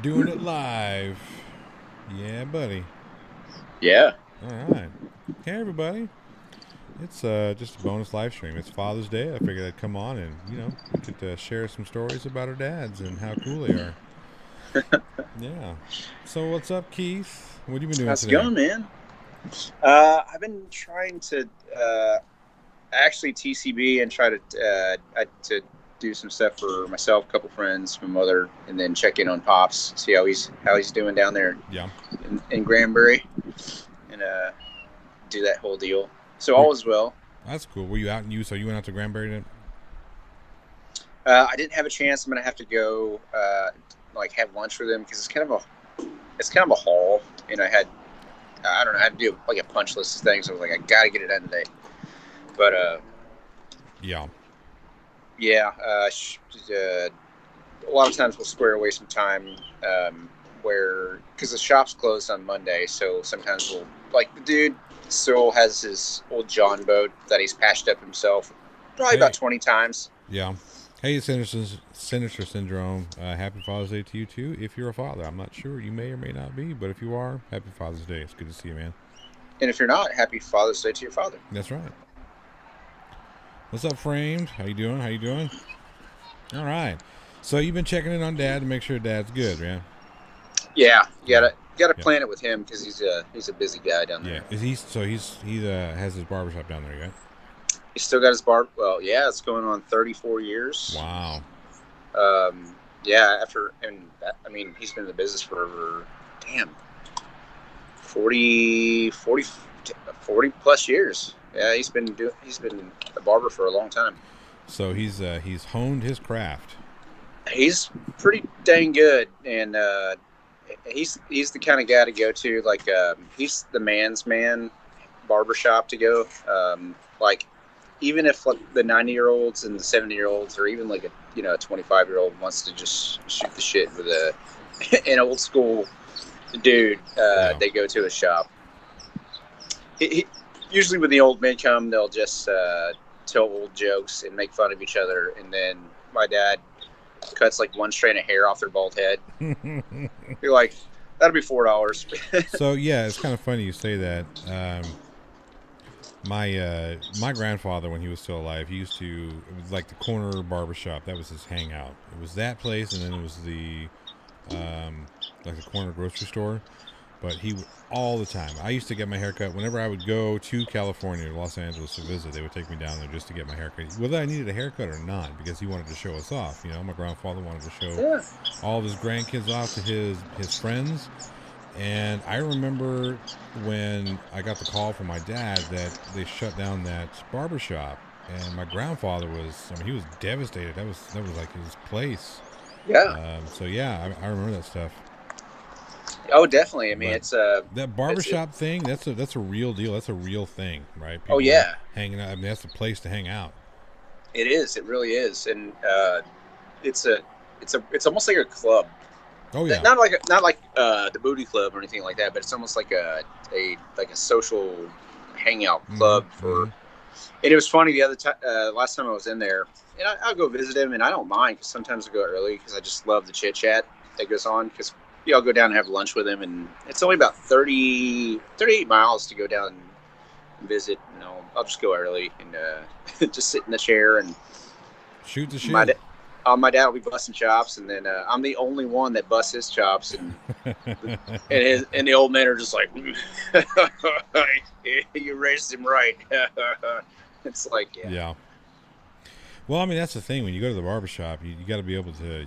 Doing it live. Yeah, buddy. Yeah. All right. Hey, everybody. It's just a bonus live stream. It's Father's Day. I figured I'd come on and, we could share some stories about our dads and how cool they are. Yeah. So, what's up, Keith? What have you been doing How's it today? going, man? I've been trying to actually TCB and try to do some stuff for myself, a couple friends, my mother, and then check in on Pops, see how he's doing down there Yeah. in Granbury, and do that whole deal. So Were, all is well. that's cool. Were you out in So you went out to Granbury then? I didn't have a chance. I'm gonna have to go like have lunch with him because it's kind of a haul, and I don't know, I had to do like a punch list of things. I was like, I got to get it done today. But Yeah. yeah, a lot of times we'll square away some time where, because the shop's closed on Monday, so sometimes we'll, like, the dude still has his old John boat that he's patched up himself probably Hey. about 20 times. Yeah. Hey, Sinister Syndrome. Happy Father's Day to you, too, if you're a father. I'm not sure. You may or may not be, but if you are, happy Father's Day. It's good to see you, man. And if you're not, happy Father's Day to your father. That's right. What's up, Framed? How you doing? How you doing? All right. So you've been checking in on Dad to make sure Dad's good, yeah? Yeah, you gotta Yeah. plan it with him because he's a busy guy down Yeah. there. Is he has his barbershop down there, right? He's still got his bar. Well, yeah, it's going on 34 years. Wow. Yeah, I mean, he's been in the business for over, damn, 40 plus years. Yeah, he's been a barber for a long time. So he's honed his craft. He's pretty dang good, and he's the kind of guy to go to. Like, he's the man's man barbershop to go. Like, even if, like, the 90-year-olds and the 70-year-olds, or even like a 25-year-old wants to just shoot the shit with an old school dude, they go to a shop. Usually when the old men come, they'll just tell old jokes and make fun of each other, and then my dad cuts like one strand of hair off their bald head. You're like, that'll be $4. So yeah, it's kind of funny you say that. My grandfather, when he was still alive, it was like the corner barbershop. That was his hangout. It was that place, and then it was the like the corner grocery store. But he would, all the time. I used to get my haircut whenever I would go to California or Los Angeles to visit. They would take me down there just to get my haircut, whether I needed a haircut or not, because he wanted to show us off. My grandfather wanted to show all of his grandkids off to his friends. And I remember when I got the call from my dad that they shut down that barbershop, and my grandfather he was devastated. That was like his place. Yeah. So yeah, I remember that stuff. Oh, definitely. I mean, But it's that barbershop thing, that's a real deal. That's a real thing, right? oh, People yeah, hanging out. I mean, that's a place to hang out. it is. It really is, and it's almost like a club. Oh yeah. Not like the booty club or anything like that, but it's almost like a social hangout club for. And it was funny the other time, last time I was in there, and I'll go visit him, and I don't mind because sometimes I go early because I just love the chit chat that goes on. Because I'll go down and have lunch with him, and it's only about 38 miles to go down and visit. I'll just go early and just sit in the chair and Shoot the my shit. my dad will be busting chops, and then I'm the only one that busts his chops, and the old men are just like, you raised him right. It's like, yeah. Yeah. Well, I mean, that's the thing. When you go to the barbershop, you got to be able to.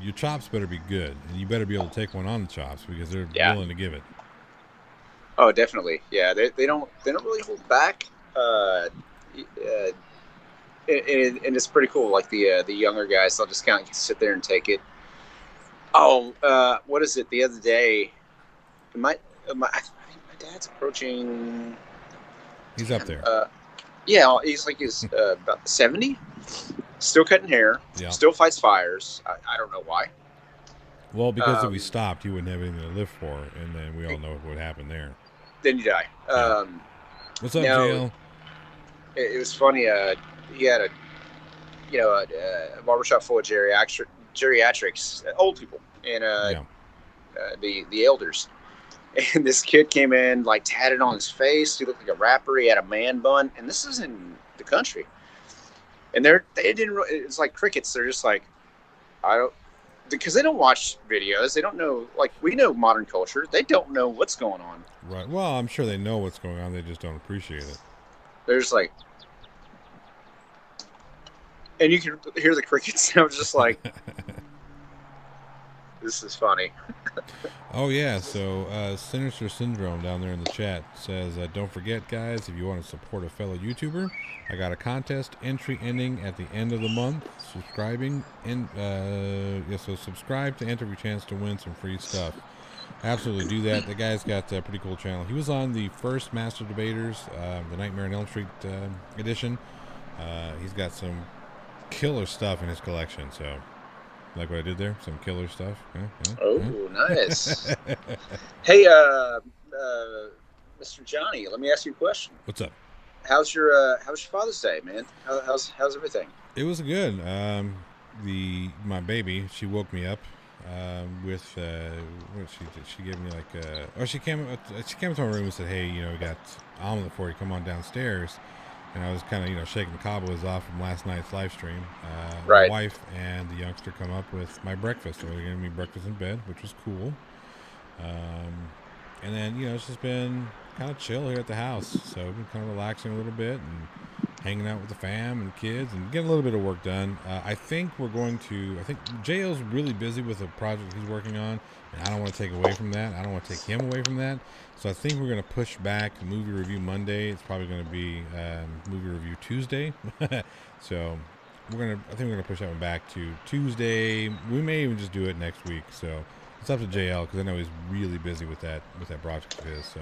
Your chops better be good, and you better be able to take one on the chops because they're willing to give it. Oh, definitely. Yeah, they don't really hold back. And it's pretty cool. Like the younger guys, they'll just kind of sit there and take it. Oh, what is it? The other day, I think my dad's approaching. He's up there. Yeah, he's about 70. Still cutting hair. Yeah. Still fights fires. I don't know why. Well, because if we stopped, you wouldn't have anything to live for, and then we all know what happened there. Then you die. Yeah. What's up, no, JL? It was funny. He had a barbershop full of geriatrics, old people, and Yeah. the elders. And this kid came in like tatted on his face. He looked like a rapper. He had a man bun, and this is in the country. And they didn't. It's like crickets. They're just like, I don't, because they don't watch videos. They don't know. Like, we know modern culture. They don't know what's going on. Right. Well, I'm sure they know what's going on. They just don't appreciate it. They're just like, and you can hear the crickets. I was just like, this is funny. Oh yeah, so Sinister Syndrome down there in the chat says, don't forget, guys, if you want to support a fellow YouTuber, I got a contest entry ending at the end of the month. Subscribing so subscribe to enter your chance to win some free stuff. Absolutely do that. The guy's got a pretty cool channel. He was on the first Master Debaters, the Nightmare on Elm Street edition. He's got some killer stuff in his collection, so. Like what I did there? Some killer stuff. Nice. Hey, Mr. Johnny, let me ask you a question. What's up? How's your Father's Day, man? How's everything? It was good. My baby, she woke me up with what she did. She gave me like she came into my room and said, "Hey, we got omelet for you. Come on downstairs." And I was kind of, shaking the cobwebs off from last night's live stream. Right. My wife and the youngster come up with my breakfast. So they're giving me breakfast in bed, which was cool. And then, it's just been kind of chill here at the house. So we've been kind of relaxing a little bit and hanging out with the fam and kids and getting a little bit of work done. I think JL's really busy with a project he's working on. And I don't want to take away from that. I don't want to take him away from that. So I think we're going to push back movie review Monday. It's probably going to be movie review Tuesday. So I think we're going to push that one back to Tuesday. We may even just do it next week. So it's up to JL because I know he's really busy with that project of his. So,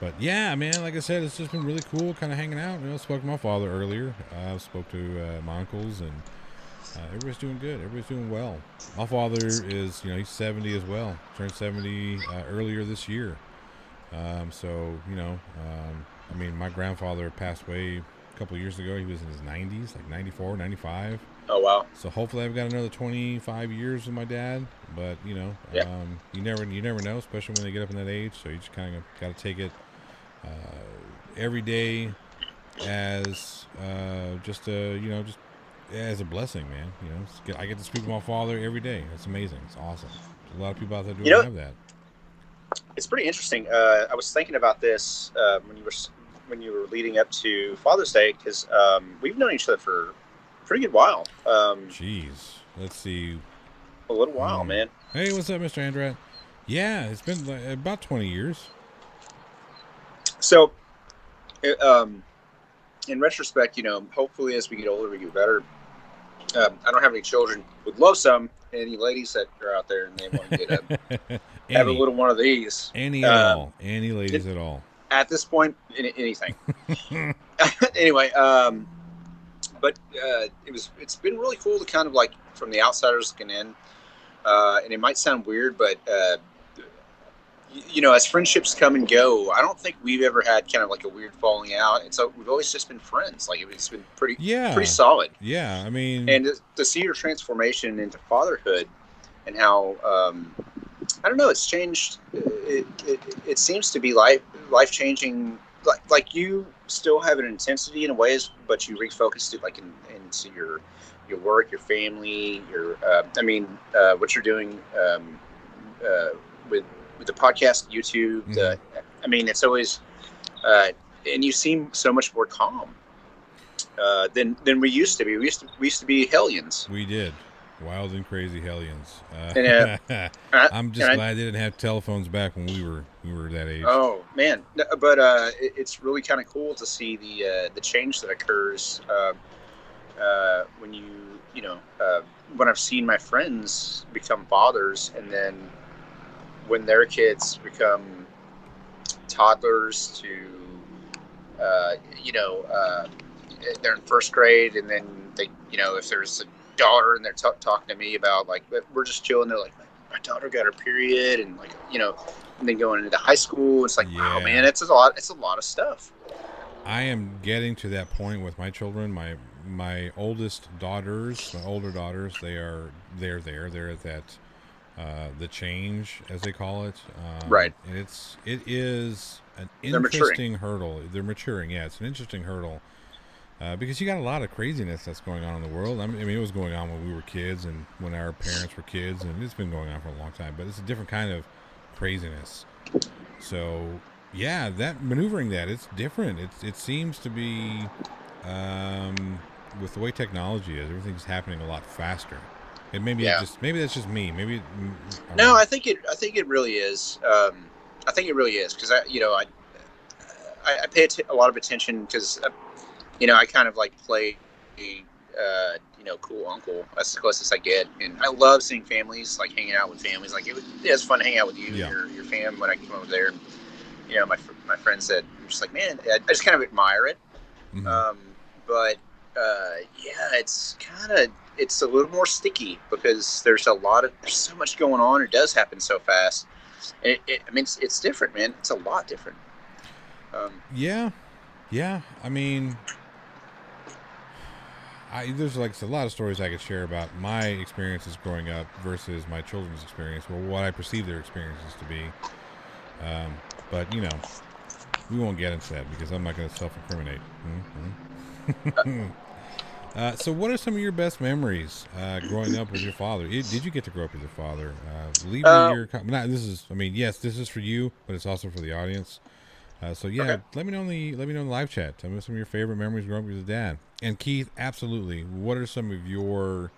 but yeah, man, like I said, it's just been really cool, kind of hanging out. Spoke to my father earlier. Spoke to my uncles, and everybody's doing good. Everybody's doing well. My father is, he's 70 as well. Turned 70 earlier this year. My grandfather passed away a couple of years ago. He was in his 90s, like 94, 95. Oh, wow. So hopefully I've got another 25 years with my dad. But, you never know, especially when they get up in that age. So you just kind of got to take it every day as just as a blessing, man. I get to speak to my father every day. It's amazing. It's awesome. There's a lot of people out there who don't have that. It's pretty interesting. I was thinking about this when you were leading up to Father's Day, because we've known each other for a pretty good while. Jeez, let's see. A little while, man. Hey, what's up, Mr. Andrat? Yeah, it's been about 20 years. So, in retrospect, hopefully as we get older, we get better. I don't have any children. Would love some. Any ladies that are out there and they want to get have a little one of these. Any at all. Any ladies at all. At this point, anything. Anyway, but it's been really cool to kind of like from the outsiders looking in. And it might sound weird, but as friendships come and go, I don't think we've ever had kind of like a weird falling out. And so we've always just been friends. Like it's been pretty solid. Yeah. I mean, and to see your transformation into fatherhood and how, I don't know, it's changed. It seems to be life changing. Like you still have an intensity in ways, but you refocused it like into your work, your family, what you're doing, with the podcast, YouTube, it's always, and you seem so much more calm than we used to be. We used to be hellions. We did, wild and crazy hellions. I'm just glad they didn't have telephones back when we were that age. Oh man, but it's really kind of cool to see the change that occurs when when I've seen my friends become fathers, and then when their kids become toddlers to, they're in first grade, and then they, if there's a daughter and they're talking to me about like, we're just chilling, they're like, my daughter got her period, and like, and then going into high school, it's like, wow, man, it's a lot of stuff. I am getting to that point with my children. my oldest daughters, my older daughters, they're there. They're at that the change, as they call it, Right. and it is an They're maturing. interesting hurdle. They're maturing. Yeah, it's an interesting hurdle because you got a lot of craziness that's going on in the world. I mean, it was going on when we were kids and when our parents were kids, and it's been going on for a long time. But it's a different kind of craziness. So yeah, that maneuvering that it's different. It seems to be with the way technology is, everything's happening a lot faster. And maybe Yeah. maybe that's just me. Maybe No, I think it really is. I think it really is because I pay a lot of attention because I kind of like play cool uncle. That's the closest I get, and I love seeing families, like hanging out with families. Like it's fun to hang out with you Yeah. and your fam when I come over there. And, my friend said, I'm just like, man, I just kind of admire it. Mhm. But yeah, it's a little more sticky because there's so much going on. It does happen so fast. And I mean, it's different, man. It's a lot different. Yeah, yeah. I mean, there's like a lot of stories I could share about my experiences growing up versus my children's experience, or what I perceive their experiences to be. But we won't get into that because I'm not going to self-incriminate. Mm-hmm. So, what are some of your best memories growing up with your father? Did you get to grow up with your father? Leave me uh, your. Not this is. I mean, yes, this is for you, but it's also for the audience. So yeah, okay. let me know in the live chat. Tell me some of your favorite memories growing up with your dad. And Keith, absolutely. What are some of your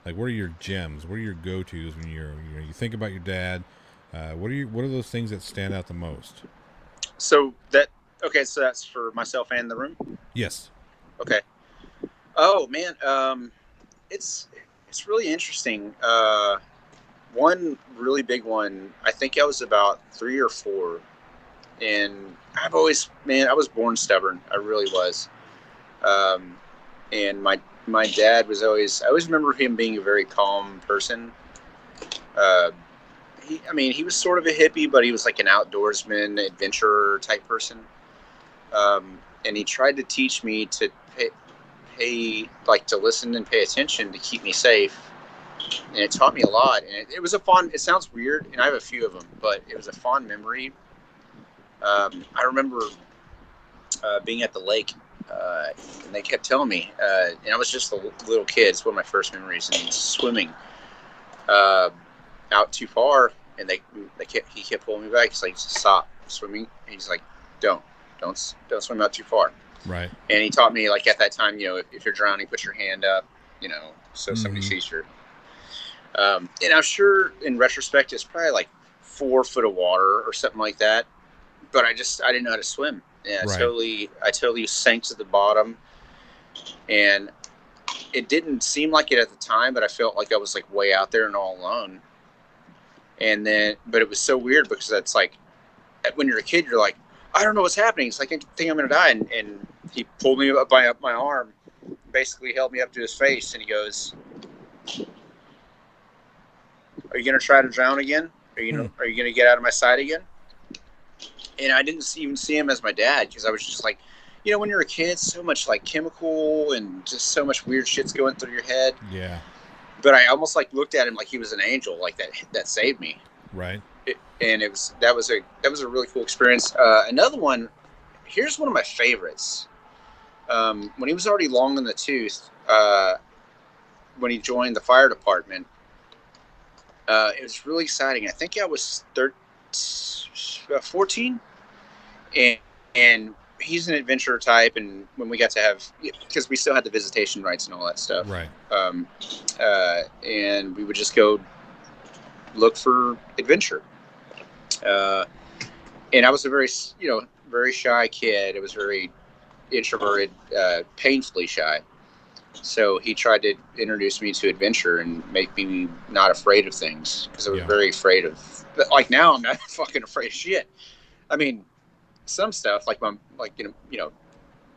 what are your gems? What are your go tos when you think about your dad? What are those things that stand out the most? So that's for myself and the room. Yes. Okay. Oh man, it's really interesting. One really big one. I think I was about 3 or 4, and I was born stubborn. I really was. Um, and my dad was always. I always remember him being a very calm person. Uh, he was sort of a hippie, but he was like an outdoorsman, adventurer type person. And he tried to teach me to to listen and pay attention to keep me safe. And it taught me a lot. And it was a fun. It sounds weird, and I have a few of them, but it was a fond memory. I remember being at the lake, and they kept telling me, and I was just a little kid. It's one of my first memories, and swimming uh, out too far, and he kept pulling me back. He's like, stop swimming. And he's like, don't swim out too far. Right. And he taught me, like, at that time, if you're drowning, put your hand up, so somebody Mm-hmm. sees your. And I'm sure in retrospect, it's probably like 4 foot of water or something like that. But I didn't know how to swim. Yeah, Right. I totally sank to the bottom, and it didn't seem like it at the time, but I felt like I was like way out there and all alone. And then, but it was so weird because that's like, when you're a kid, you're like, I don't know what's happening. It's like I think I'm gonna die, and he pulled me up my arm, basically held me up to his face, and he goes, "Are you gonna try to drown again? Are you gonna get out of my sight again?" And I didn't even see him as my dad because I was just like, when you're a kid, so much like chemical and just so much weird shit's going through your head. Yeah. But I almost like looked at him like he was an angel, like that saved me. Right. And that was a really cool experience. Another one. Here's one of my favorites. When he was already long in the tooth, when he joined the fire department, it was really exciting. I think I was 14, and he's an adventurer type. And when we got to have, because we still had the visitation rights and all that stuff, Right. And we would just go look for adventure. And I was a very shy kid. I was very introverted, painfully shy. So he tried to introduce me to adventure and make me not afraid of things, because I was very afraid of. Like now, I'm not fucking afraid of shit. I mean, some stuff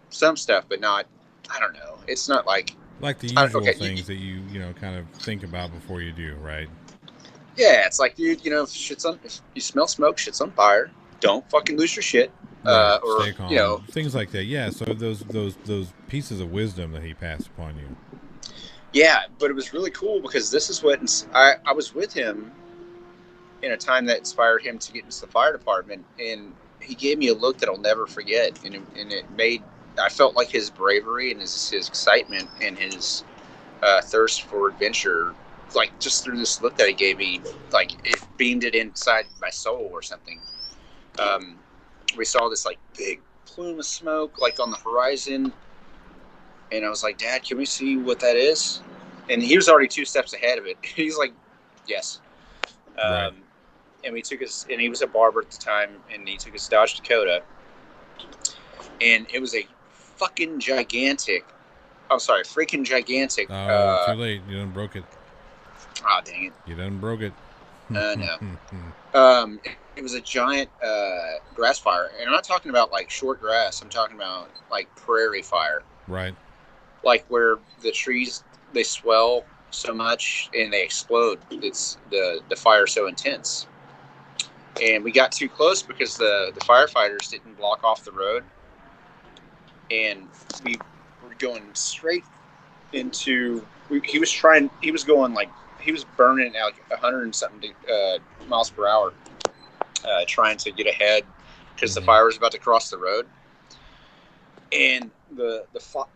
some stuff, but not. I don't know. It's not like the usual things that you kind of think about before you do, right? Yeah, it's like, dude, if you smell smoke, shit's on fire. Don't fucking lose your shit. Right. or Stay calm. Things like that. Yeah. So those pieces of wisdom that he passed upon you. Yeah, but it was really cool because this is what I was with him in a time that inspired him to get into the fire department, and he gave me a look that I'll never forget, and it made I felt like his bravery and his excitement and his thirst for adventure, like just through this look that he gave me, like it beamed it inside my soul or something. Um, we saw this like big plume of smoke like on the horizon, and I was like, Dad, can we see what that is? And he was already 2 steps ahead of it. He's like, yes. Right. And we took his, and he was a barber at the time, and he took his Dodge Dakota, and it was a fucking gigantic. I'm sorry, freaking gigantic. Oh, too late. You done broke it. Ah, dang it. You done broke it. No. It was a giant grass fire, and I'm not talking about like short grass. I'm talking about like prairie fire. Right. Like where the trees they swell so much and they explode. It's the fire so intense. And we got too close because the firefighters didn't block off the road, and we were going straight into. He was going like he was burning at like 100 and something miles per hour, trying to get ahead because the fire was about to cross the road. And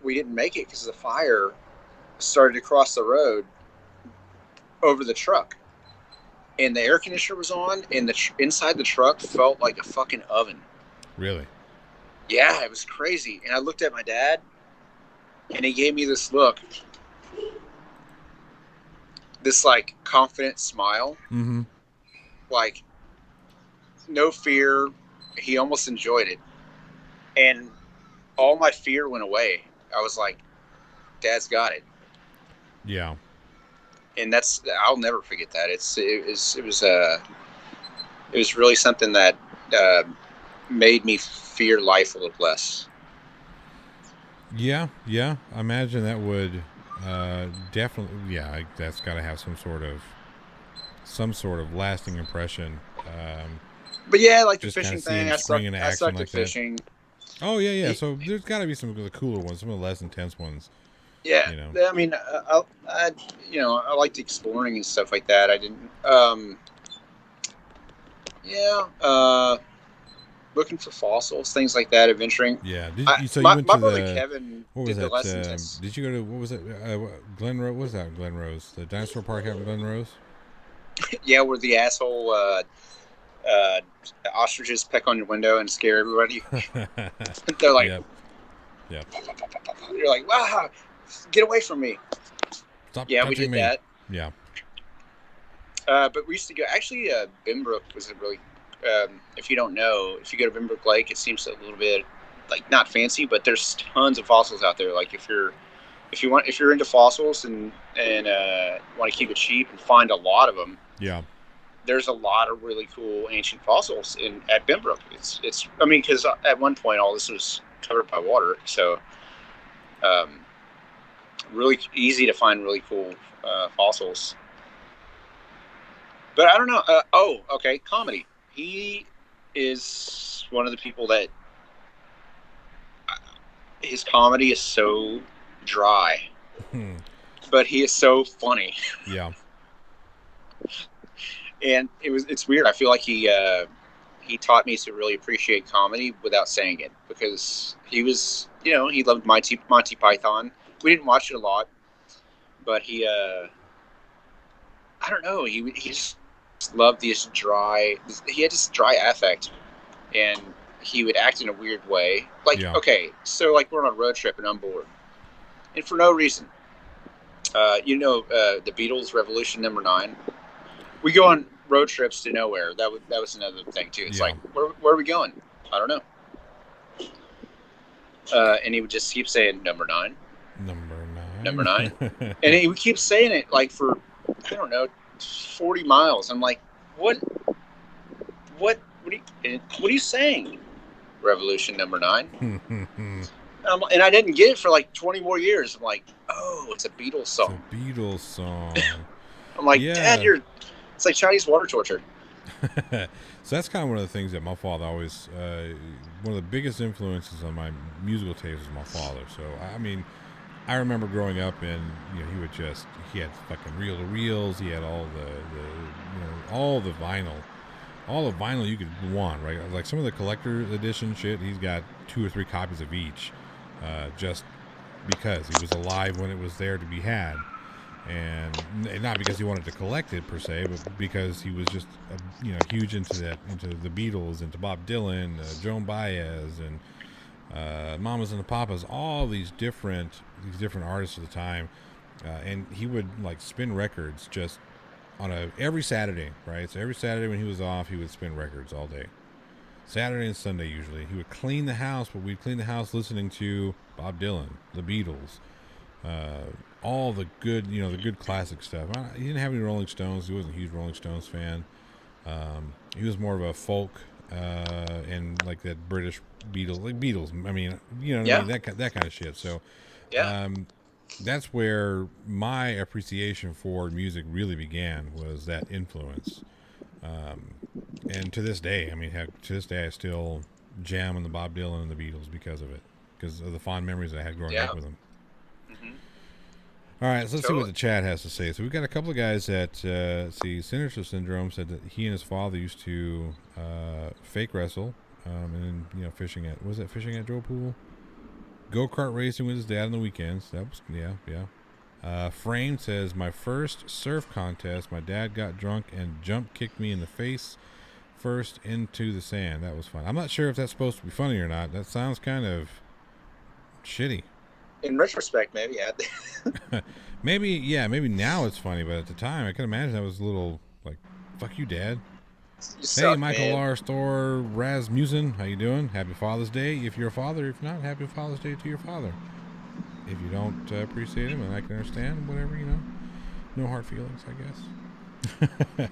we didn't make it because the fire started to cross the road over the truck. And the air conditioner was on, and inside the truck felt like a fucking oven. Really? Yeah, it was crazy. And I looked at my dad, and he gave me this look, this like confident smile, like no fear. He almost enjoyed it, and all my fear went away. I was like, Dad's got it. Yeah. And I'll never forget that. It was really something that made me fear life a little less. Yeah. I imagine that would definitely. Yeah, that's got to have some sort of lasting impression. But yeah, like the fishing thing, I sucked at fishing. Oh yeah. So there's got to be some of the cooler ones, some of the less intense ones. Yeah, I mean, I liked exploring and stuff like that. I didn't. Looking for fossils, things like that, adventuring. Yeah. My brother Kevin what was did that? the less intense. Did you go to what was it? Glen Rose? What was that? Glen Rose, the dinosaur park out in Glen Rose. Yeah, where the asshole ostriches peck on your window and scare everybody. They're like, yep. You're like, wow. Get away from me. Stop we did me. that. Yeah. But we used to go, actually, Bimbrook was a really, if you don't know, if you go to Bimbrook Lake, it seems a little bit, like, not fancy, but there's tons of fossils out there. Like, if you're into fossils and want to keep it cheap and find a lot of them, yeah, there's a lot of really cool ancient fossils at Bimbrook. It's I mean, because at one point all this was covered by water, so really easy to find really cool fossils. But I don't know. Okay, comedy. He is one of the people that his comedy is so dry, but he is so funny. Yeah. And it's weird. I feel like he taught me to really appreciate comedy without saying it, because he was, he loved Monty Python. We didn't watch it a lot, but he, I don't know, he just loved he had this dry affect, and he would act in a weird way. Like, okay, so like we're on a road trip and I'm bored, and for no reason. The Beatles' Revolution #9. We go on road trips to nowhere. That was another thing too. It's like, where are we going? I don't know. And he would just keep saying number 9. Number 9. And he would keep saying it like for, I don't know, 40 miles. I'm like, what are you saying? Revolution #9. And I didn't get it for like 20 more years. I'm like, oh, it's a Beatles song. It's a Beatles song. I'm like, Dad, it's like Chinese water torture. So that's kind of one of the things that my father always, one of the biggest influences on my musical taste was my father. So I mean, I remember growing up and he had fucking reel to reels. He had all the vinyl you could want, right? Like some of the collector edition shit. He's got 2 or 3 copies of each, just because he was alive when it was there to be had. And not because he wanted to collect it per se, but because he was just huge into the Beatles, into Bob Dylan, Joan Baez, and Mamas and the Papas, all these different artists at the time, and he would like spin records just on every Saturday, right? So every Saturday when he was off, he would spin records all day. Saturday and Sunday usually. He would clean the house, but we'd clean the house listening to Bob Dylan, the Beatles. All the good, the good classic stuff. He didn't have any Rolling Stones. He wasn't a huge Rolling Stones fan. He was more of a folk and like that British Beatles, like Beatles. I mean, I mean, that kind of shit. So, that's where my appreciation for music really began. Was that influence? And to this day, I still jam on the Bob Dylan and the Beatles because of it, because of the fond memories I had growing up with them. Mm-hmm. All right, so let's see what the chat has to say. So we've got a couple of guys that, Sinister Syndrome said that he and his father used to fake wrestle, and fishing at Joe Pool? Go-kart racing with his dad on the weekends. That was, yeah. Frame says, my first surf contest, my dad got drunk and jump kicked me in the face first into the sand. That was fun. I'm not sure if that's supposed to be funny or not. That sounds kind of shitty. In retrospect, maybe, yeah. maybe now it's funny, but at the time, I can imagine that was a little like, "Fuck you, Dad." Hey, Michael Lars Thor Rasmussen, how you doing? Happy Father's Day if you're a father. If not, happy Father's Day to your father. If you don't appreciate him, and I can understand, whatever, no hard feelings, I guess.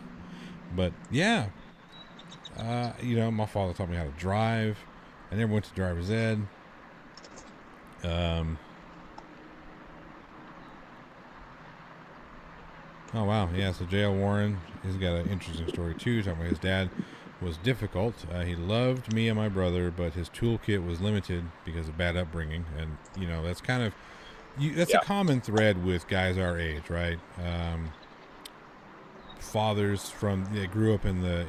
But yeah, my father taught me how to drive. I never went to driver's ed. Oh, wow. Yeah, so J.L. Warren, he's got an interesting story, too. Talking about his dad was difficult. He loved me and my brother, but his toolkit was limited because of bad upbringing. And, that's kind of... that's a common thread with guys our age, right? Fathers that grew up in the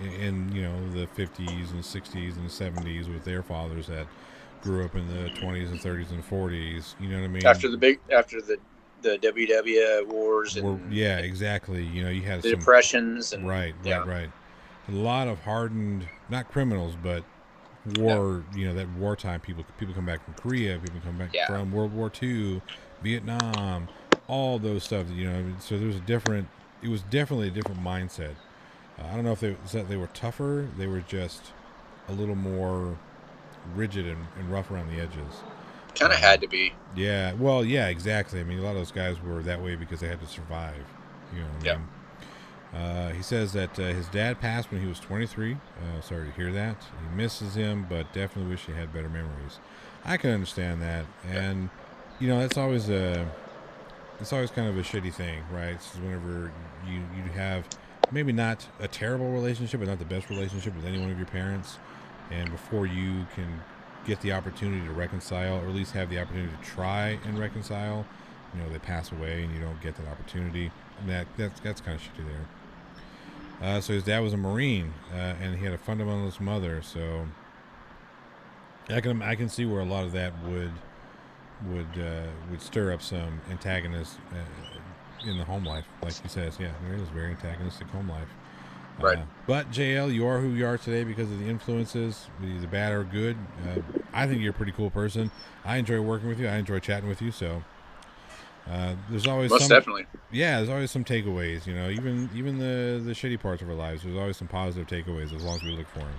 50s and 60s and 70s with their fathers that grew up in the 20s and 30s and 40s. You know what I mean? After the WW wars and exactly. You had the depressions and right. A lot of hardened, not criminals, but war. That wartime people come back from Korea, people come back from World War II, Vietnam, all those stuff. So there was it was definitely a different mindset. I don't know if they were tougher. They were just a little more rigid and rough around the edges. Kind of had to be. Yeah, well, yeah, exactly. I mean, a lot of those guys were that way because they had to survive. He says that his dad passed when he was 23. Sorry to hear that. He misses him, but definitely wish he had better memories. I can understand that, and that's always kind of a shitty thing, right? It's whenever you have maybe not a terrible relationship, but not the best relationship with any one of your parents, and before you can get the opportunity to reconcile, or at least have the opportunity to try and reconcile, they pass away and you don't get that opportunity. And that's kind of shitty there. So his dad was a Marine, and he had a fundamentalist mother. So I can see where a lot of that would stir up some antagonism in the home life, like he says. Yeah, it is very antagonistic home life. Right. But JL, you are who you are today because of the influences, the bad or good. I think you're a pretty cool person. I enjoy working with you. I enjoy chatting with you. So there's always definitely. Yeah, there's always some takeaways. Even the shitty parts of our lives. There's always some positive takeaways as long as we look for them.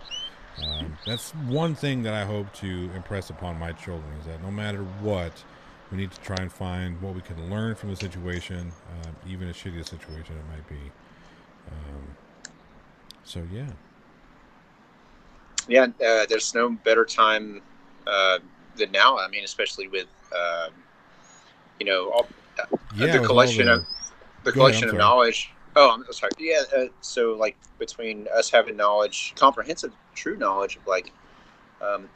That's one thing that I hope to impress upon my children, is that no matter what, we need to try and find what we can learn from the situation, even as shitty a situation it might be. So there's no better time than now. I mean, especially with the collection of knowledge. Oh, I'm sorry. Yeah. So, like, between us having knowledge, comprehensive, true knowledge of like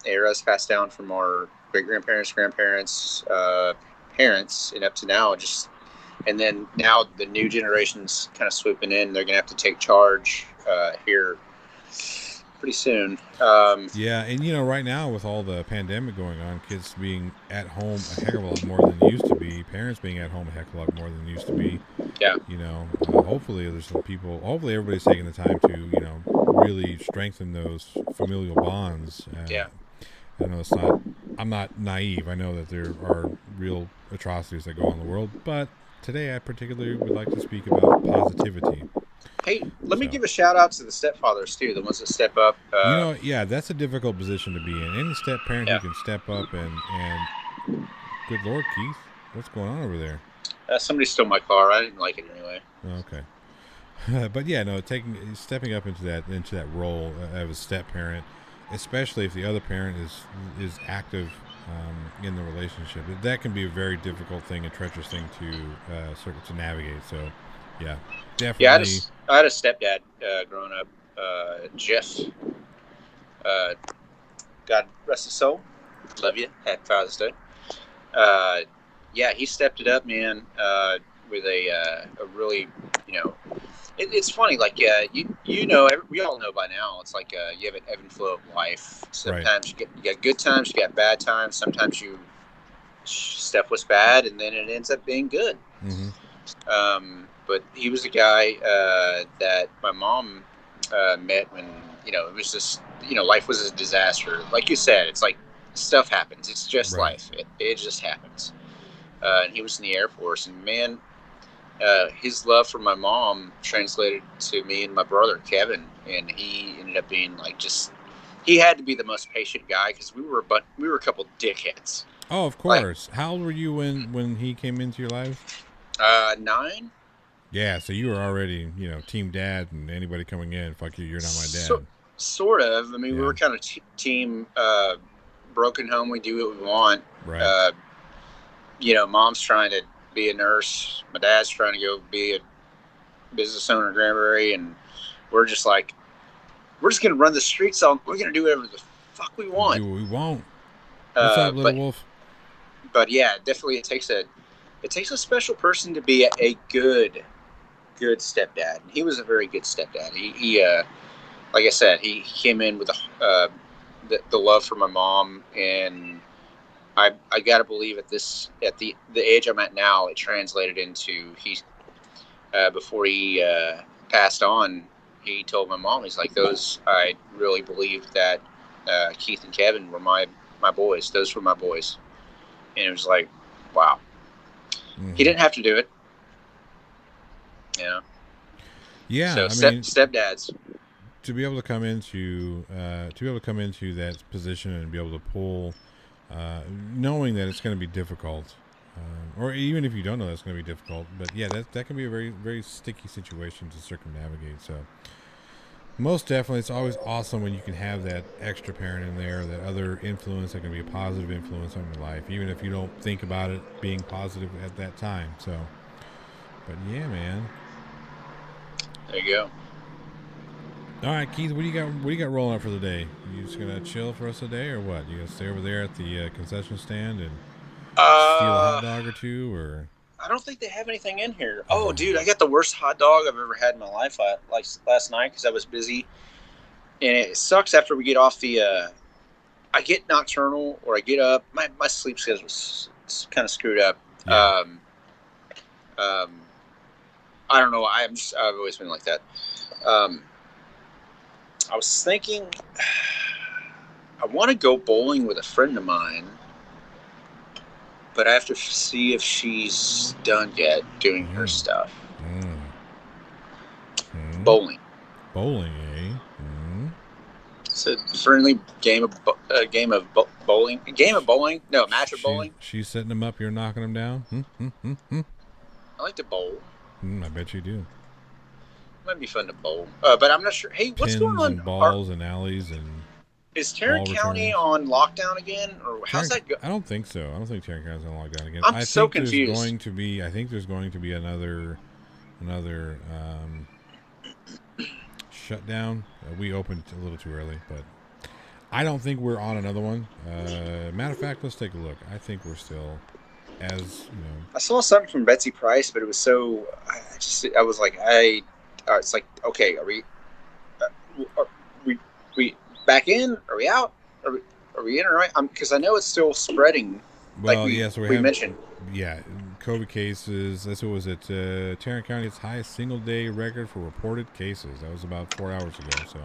eras passed down from our great grandparents, grandparents, parents, and up to now, just and then now the new generation's kind of swooping in. They're gonna have to take charge here pretty soon. Yeah, and right now with all the pandemic going on, kids being at home a heck of a lot more than used to be, parents being at home a heck of a lot more than used to be. Yeah. Hopefully there's some people. Hopefully everybody's taking the time to really strengthen those familial bonds. Yeah. I know it's not. I'm not naive. I know that there are real atrocities that go on in the world, but today I particularly would like to speak about positivity. Hey, let me give a shout out to the stepfathers too, the ones that step up. Yeah, that's a difficult position to be in. Any step parent who can step up and good Lord, Keith, what's going on over there? Somebody stole my car. I didn't like it anyway. Okay, but yeah, no, stepping up into that role of a step parent, especially if the other parent is active in the relationship, that can be a very difficult thing, a treacherous thing to navigate. So, yeah, definitely. Yeah, I had a stepdad growing up, Jeff. God rest his soul. Love you. Happy Father's Day. Yeah, he stepped it up, man, with a really, it's funny. Like, we all know by now. It's like you have an ebb and flow of life. Sometimes you got good times, you got bad times. Sometimes stuff was bad, and then it ends up being good. Mm-hmm. But he was a guy that my mom met when it was just life was a disaster. Like you said, it's like stuff happens. It's just life. It just happens. And he was in the Air Force, and man, his love for my mom translated to me and my brother Kevin, and he ended up being he had to be the most patient guy because we were a couple dickheads. Oh, of course. How old were you when he came into your life? 9. Yeah, so you were already, team dad, and anybody coming in, fuck you, you're not my dad. Sort of. I mean, we were kind of team broken home. We do what we want. Right. Mom's trying to be a nurse. My dad's trying to go be a business owner in Granbury, and we're just like, we're just gonna run the streets on. We're gonna do whatever the fuck we want. Do what we want. What's up, little wolf? But yeah, definitely it takes a special person to be a good stepdad. He was a very good stepdad. He like I said, he came in with the love for my mom, and I gotta believe at the age I'm at now, it translated into before he passed on, he told my mom, he's like, I really believed that Keith and Kevin were my boys. Those were my boys. And it was like, wow. Mm-hmm. He didn't have to do it. Yeah. So stepdads. To be able to come into that position and be able to pull, knowing that it's going to be difficult, or even if you don't know that's going to be difficult, but yeah, that can be a very, very sticky situation to circumnavigate. So most definitely, it's always awesome when you can have that extra parent in there, that other influence that can be a positive influence on your life, even if you don't think about it being positive at that time. So, but yeah, man. There you go. All right, Keith, what do you got rolling up for the day? You just gonna chill for the rest of the day, or what? You gonna stay over there at the concession stand and steal a hot dog or two, or? I don't think they have anything in here. Oh, dude, I got the worst hot dog I've ever had in my life. Like last night because I was busy, and it sucks after we get off the. I get nocturnal, or I get up. My sleep schedule is kind of screwed up. Yeah. I don't know. I've always been like that. I was thinking, I want to go bowling with a friend of mine, but I have to see if she's done yet doing her stuff. Bowling. Bowling, eh? It's a friendly game of bowling. A game of bowling? No, a match of bowling. She's setting them up. You're knocking them down. I like to bowl. I bet you do. Might be fun to bowl, but I'm not sure. Hey, what's going on? And balls and alleys and. Is Tarrant County on lockdown again, or how's that go? I don't think so. I don't think Tarrant County's on lockdown again. I'm so confused. I think there's going to be another another shutdown. We opened a little too early, but I don't think we're on another one. Matter of fact, let's take a look. I think we're still, as you know. I saw something from Betsy Price, but it was so. I was like, it's like, okay, are we back in? Are we out? Are we in or right? Because I know it's still spreading. Well, like yeah, so we mentioned. Yeah, COVID cases. That's what was it? Tarrant County, its highest single day record for reported cases. That was about 4 hours ago. So,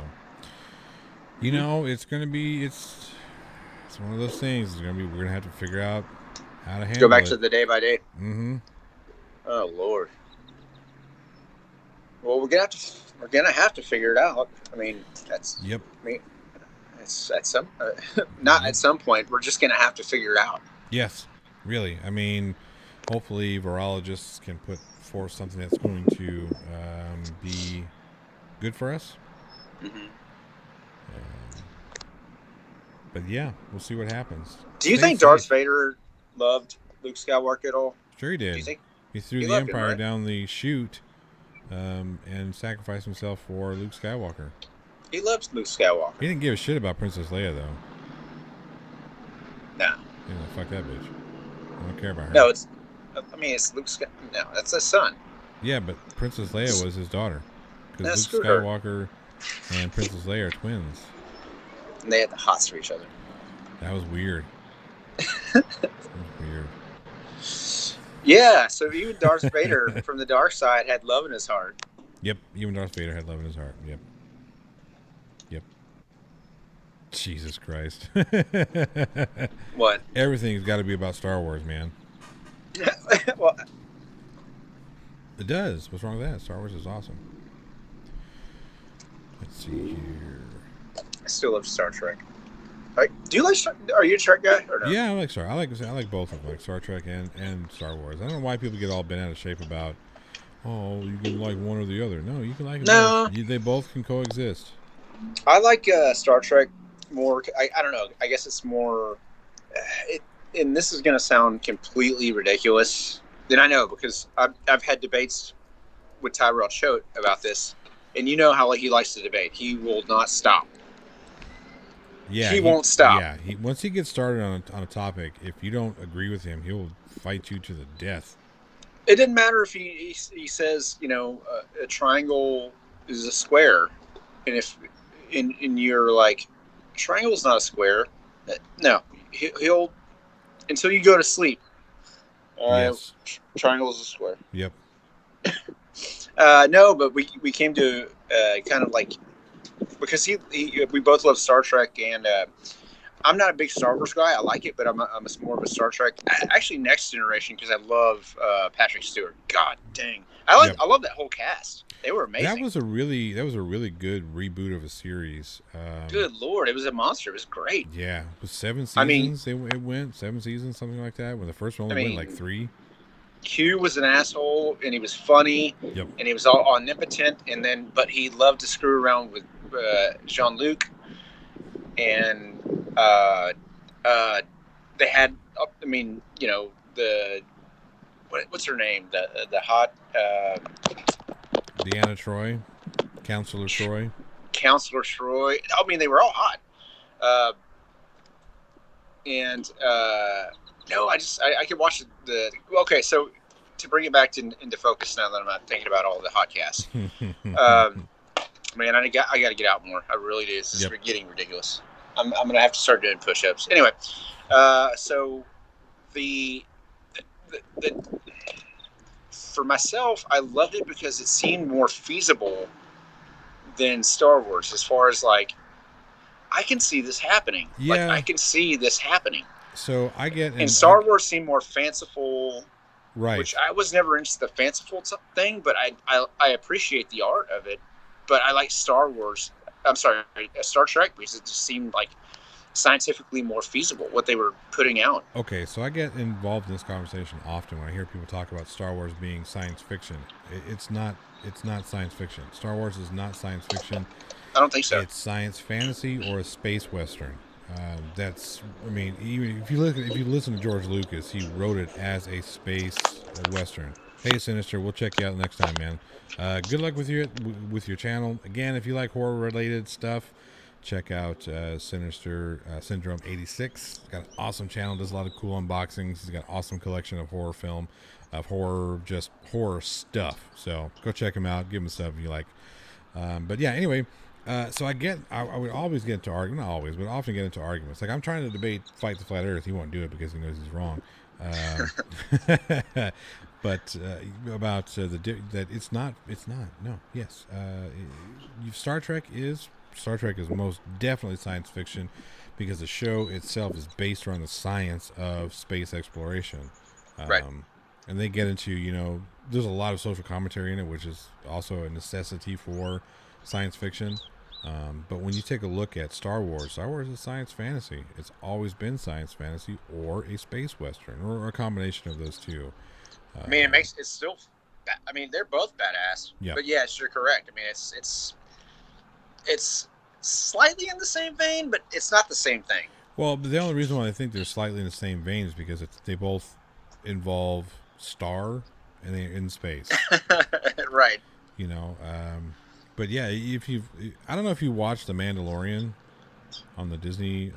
you know, it's gonna be it's one of those things. We're gonna have to figure out how to handle Go back it. to the day by day. Mm-hmm. Oh Lord. Well, we're gonna have to figure it out. I mean, that's. Yep. I mean, it's at some not at some point. We're just gonna have to figure it out. Yes, really. I mean, hopefully virologists can put forth something that's going to be good for us. Mm-hmm. But yeah, we'll see what happens. Do you think Darth Vader loved Luke Skywalker at all? Sure he did. Do you think he threw the Empire down the chute and sacrificed himself for Luke Skywalker? He loves Luke Skywalker. He didn't give a shit about Princess Leia, though. No. Yeah, fuck that bitch. I don't care about her. No, it's Luke Skywalker. No, that's his son. Yeah, but Princess Leia was his daughter. Because Luke Skywalker and Princess Leia are twins. And they had the hots for each other. That was weird. That was weird. Yeah, so even Darth Vader from the dark side had love in his heart. Yep, even Darth Vader had love in his heart. Yep. Jesus Christ. What? Everything's got to be about Star Wars, man. Well, it does. What's wrong with that? Star Wars is awesome. Let's see here. I still love Star Trek. Do you like? Are you a Trek guy or no? Yeah, I like Star. I like both of them, like Star Trek and Star Wars. I don't know why people get all bent out of shape about. Oh, you can like one or the other. No, you can like them both. They both can coexist. I like Star Trek more. I don't know. I guess it's more. And this is going to sound completely ridiculous. And I know because I've had debates with Tyrell Choate about this, and you know how he likes to debate. He will not stop. Yeah, he won't stop. Yeah, once he gets started on a topic, if you don't agree with him, he'll fight you to the death. It didn't matter if he says, you know, a triangle is a square, and if and you're like, triangle's not a square. No, he'll until you go to sleep. Yes. Triangle is a square. Yep. No, but we came to kind of like because we both love Star Trek, and I'm not a big Star Wars guy. I like it, but I'm more of a Star Trek. Actually, Next Generation because I love Patrick Stewart. God dang, I love that whole cast. They were amazing. That was a really good reboot of a series. Good Lord, it was a monster. It was great. Yeah, it was 7 seasons. It went 7 seasons, something like that. When the first one only went like 3. Q was an asshole, and he was funny, and he was all omnipotent, but he loved to screw around with Jean-Luc, and they had, I mean, you know, what's her name, the hot Deanna Troi, Counselor Troi. I mean, they were all hot, no, I could watch okay, so to bring it back into focus now that I'm not thinking about all the hot casts. Man, I got to get out more. I really do. This is getting ridiculous. I'm going to have to start doing push-ups. Anyway, so the for myself, I loved it because it seemed more feasible than Star Wars as far as like, I can see this happening. Yeah. Like, I can see this happening. So I get... And Star Wars seemed more fanciful... Right. Which I was never into the fanciful thing, but I appreciate the art of it. But I like Star Wars. I'm sorry, Star Trek because it just seemed like scientifically more feasible what they were putting out. Okay, so I get involved in this conversation often when I hear people talk about Star Wars being science fiction. It's not science fiction. Star Wars is not science fiction. I don't think so. It's science fantasy or a space western. I mean, even if you listen to George Lucas, he wrote it as a space western. Hey, Sinister, we'll check you out next time, man. Good luck with your channel. Again, if you like horror related stuff, check out Sinister Syndrome 86. He's got an awesome channel. Does a lot of cool unboxings. He's got an awesome collection of horror film, of horror, just horror stuff. So go check him out. Give him stuff if you like. But yeah, anyway. So I would always get into arguments, not always, but often get into arguments. Like I'm trying to debate Fight the Flat Earth. He won't do it because he knows he's wrong. But about that it's not. No. Yes. Star Trek is most definitely science fiction because the show itself is based around the science of space exploration. Right. And they get into there's a lot of social commentary in it, which is also a necessity for science fiction. But when you take a look at Star Wars is science fantasy. It's always been science fantasy or a space western or a combination of those two. I mean, it's still. I mean, they're both badass. Yeah. But yes, you're correct. I mean, it's slightly in the same vein, but it's not the same thing. Well, the only reason why I think they're slightly in the same vein is because they both involve star and they're in space. Right. But yeah, I don't know if you watched The Mandalorian on the Disney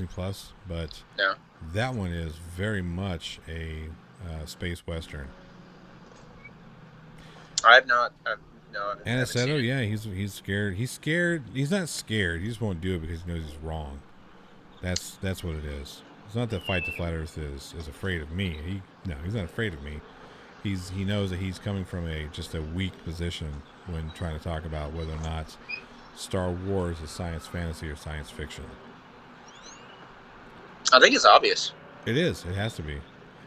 Plus, but no. That one is very much a space western. I've not. No. Aniceto, yeah, he's scared. He's scared. He's not scared. He just won't do it because he knows he's wrong. That's what it is. It's not that Fight the Flat Earth is afraid of me. He's not afraid of me. He knows that he's coming from just a weak position when trying to talk about whether or not Star Wars is science fantasy or science fiction. I think it's obvious. It is. It has to be.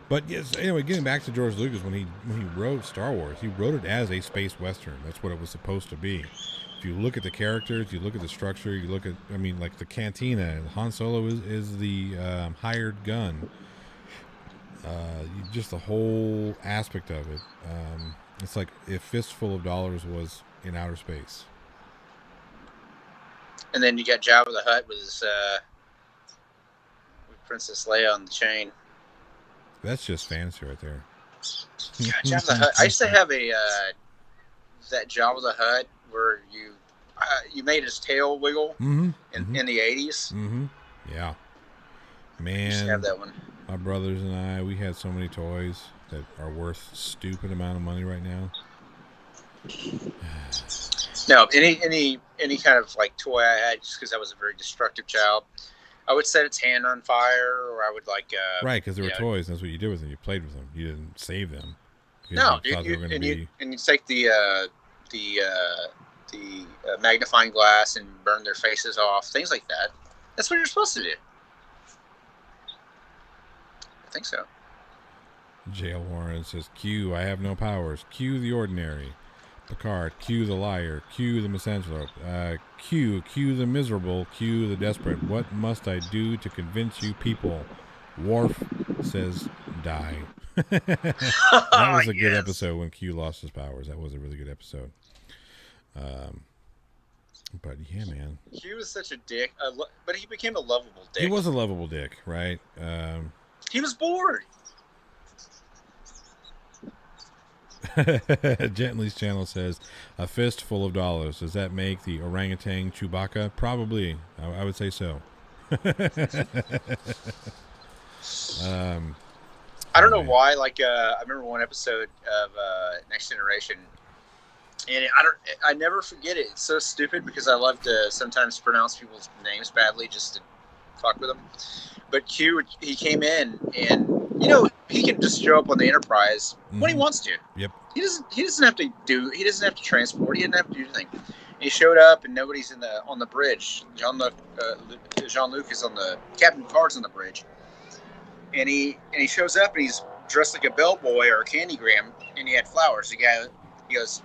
But yes, anyway, getting back to George Lucas, when he wrote Star Wars, he wrote it as a space western. That's what it was supposed to be. If you look at the characters, you look at the structure, you look at, like the cantina, Han Solo is the hired gun. Just the whole aspect of it. It's like if Fistful of Dollars was in outer space. And then you got Jabba the Hutt with his with Princess Leia on the chain. That's just fantasy right there. God, Jabba the Hutt. I used to have that Jabba the Hutt where you made his tail wiggle in the 80s. Mm-hmm. Yeah. Man. I used to have that one. My brothers and I, we had so many toys that are worth stupid amount of money right now. No, any kind of like toy I had, just because I was a very destructive child, I would set its hand on fire, or I would right, because they were toys. That's what you did with them. You played with them. You didn't save them. No, you take the magnifying glass and burn their faces off, things like that. That's what you're supposed to do. I think so. Jail Warren says, Q, I have no powers. Q the ordinary. Picard, Q the liar. Q the misanthrope. Q the miserable. Q the desperate. What must I do to convince you people? Worf says, die. That was a good episode when Q lost his powers. That was a really good episode. But yeah, man. Q was such a dick, but he became a lovable dick. He was a lovable dick, right? He was bored. Gently's channel says, a fistful of dollars. Does that make the orangutan Chewbacca? Probably. I would say so. I don't know why. I remember one episode of Next Generation, and I never forget it. It's so stupid because I love to sometimes pronounce people's names badly just to fuck with them. But Q, he came in, and he can just show up on the Enterprise when he wants to. Yep. He doesn't have to transport. He didn't have to do anything. He showed up, and nobody's on the bridge. Jean-Luc is Captain Picard's on the bridge, and he shows up, and he's dressed like a bellboy or a candygram, and he had flowers. He goes,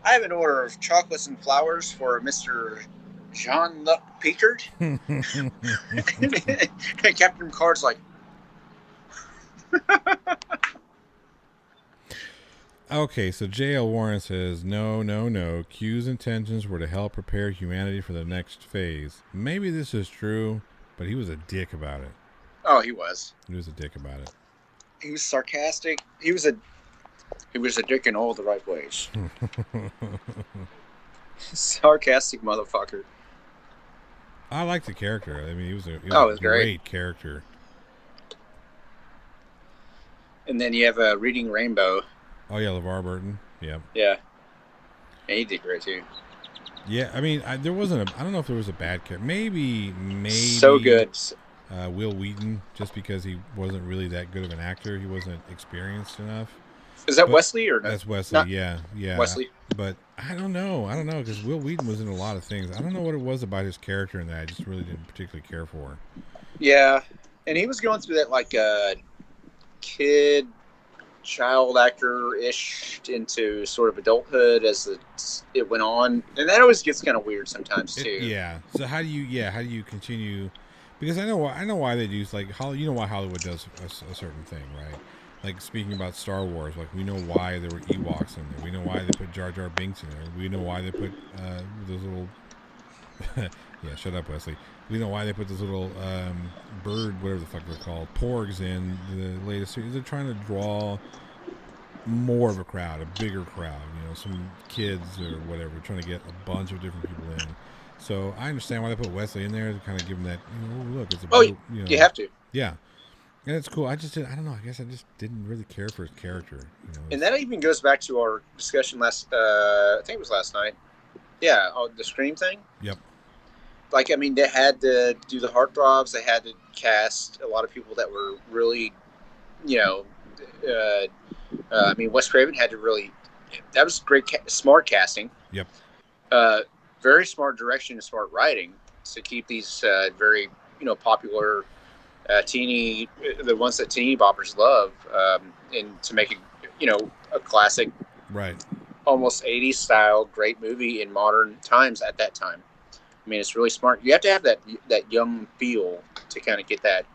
I have an order of chocolates and flowers for Mr. Jean-Luc Picard. And Captain Picard's like, okay, so J.L. Warren says, no. Q's intentions were to help prepare humanity for the next phase. Maybe this is true, but he was a dick about it. Oh, he was. He was a dick about it. He was sarcastic. He was a He was a dick in all the right ways. Sarcastic motherfucker. I like the character. I mean, he was It a was great great. character. And then you have Reading Rainbow. Oh yeah, LeVar Burton. Yeah. Yeah. And he did great too. Yeah, I mean, there wasn't a. I don't know if there was a bad character. Maybe. So good. Will Wheaton, just because he wasn't really that good of an actor, he wasn't experienced enough. Is that But Wesley or no? that's Wesley. Not Yeah. Wesley. But I don't know, because Will Wheaton was in a lot of things. I don't know what it was about his character in that I just really didn't particularly care for. Yeah, and he was going through that like kid, child actor ish into sort of adulthood as it went on, and that always gets kind of weird sometimes too. Yeah. So how do you continue? Because I know why they do, like, you know why Hollywood does a certain thing, right? Like, speaking about Star Wars, like, we know why there were Ewoks in there. We know why they put Jar Jar Binks in there. We know why they put those little yeah, shut up, Wesley. We know why they put those little bird, whatever the fuck they're called, porgs in the latest series. They're trying to draw more of a crowd, a bigger crowd, some kids or whatever, trying to get a bunch of different people in. So I understand why they put Wesley in there to kind of give him that, look, it's a boat, you have to. Yeah. And it's cool. I don't know. I guess I just didn't really care for his character. And that even goes back to our discussion I think it was last night. Yeah, the Scream thing. Yep. Like, I mean, they had to do the heartthrobs. They had to cast a lot of people that were really, I mean, Wes Craven had to really. That was great, smart casting. Yep. Very smart direction and smart writing to keep these very, popular teeny, the ones that teeny boppers love, and to make a classic, right, almost 80s style great movie in modern times at that time. I mean, it's really smart. You have to have that young feel to kind of get that.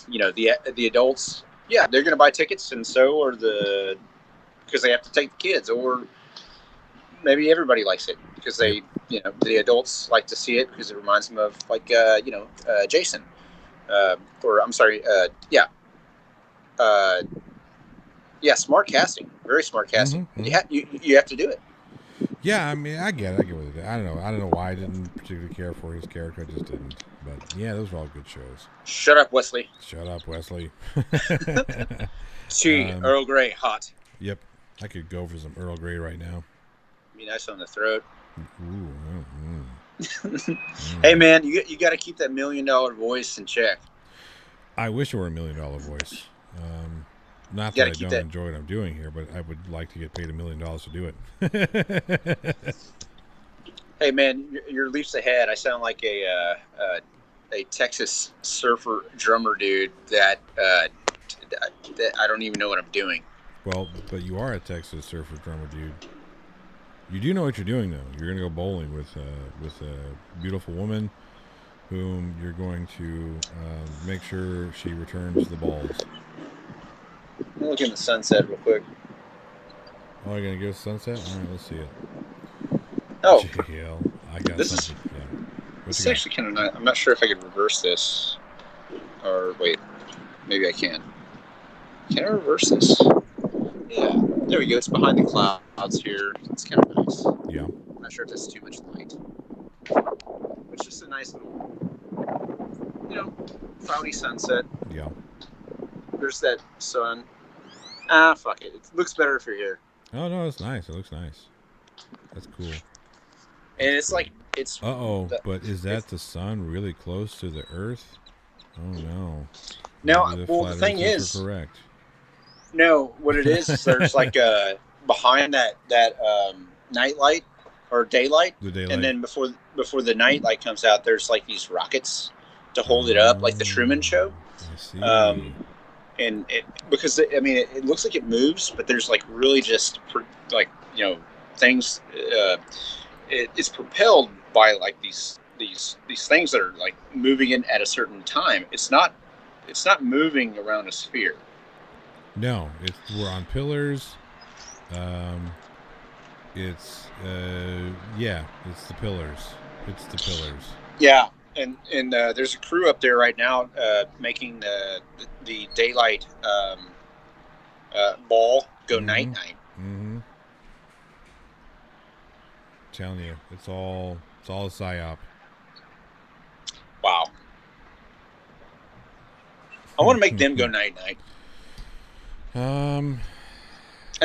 The adults, yeah, they're going to buy tickets, and so are because they have to take the kids, or maybe everybody likes it because they, the adults like to see it because it reminds them of Jason, or I'm sorry, smart casting, very smart casting. Mm-hmm. You have to do it. Yeah, I mean, I get what it is. I don't know why I didn't particularly care for his character. I just didn't. But yeah, those were all good shows. Shut up, Wesley. Tea, Earl Grey, hot. Yep, I could go for some Earl Grey right now. Be nice on the throat. Ooh. Hey man, you got to keep that $1 million voice in check. I wish it were $1 million voice. Not that I don't enjoy what I'm doing here, but I would like to get paid $1 million to do it. Hey man, you're leaps ahead. I sound like a Texas surfer drummer dude that I don't even know what I'm doing. Well, but you are a Texas surfer drummer dude. You do know what you're doing, though. You're going to go bowling with a beautiful woman whom you're going to make sure she returns the balls. I'm looking at the sunset real quick. Oh, you're going to give us sunset? All right, let's see it. Oh. JL, I got this something. This is actually kind of nice. I'm not sure if I could reverse this. Or, wait. Maybe I can. Can I reverse this? Yeah. There we go. It's behind the clouds here. It's kind of nice. Yeah. I'm not sure if that's too much light. It's just a nice little, cloudy sunset. Yeah. There's that sun. Ah, fuck it. It looks better if you're here. Oh, no, it's nice. It looks nice. That's cool. And it's like, it's... but is that the sun really close to the Earth? Oh, no. No, the thing is... correct. No, what it is there's like behind that night light or daylight, and then before the night light comes out, there's like these rockets to hold it up, like the Truman Show. I see. And because it looks like it moves, but there's like really just things. It's propelled by like these things that are like moving in at a certain time. It's not moving around a sphere. No, we're on pillars. It's the pillars. It's the pillars. Yeah, and there's a crew up there right now making the daylight ball go night night. Mm-hmm. Telling you, it's all a psyop. Wow. I want to make them go night night. And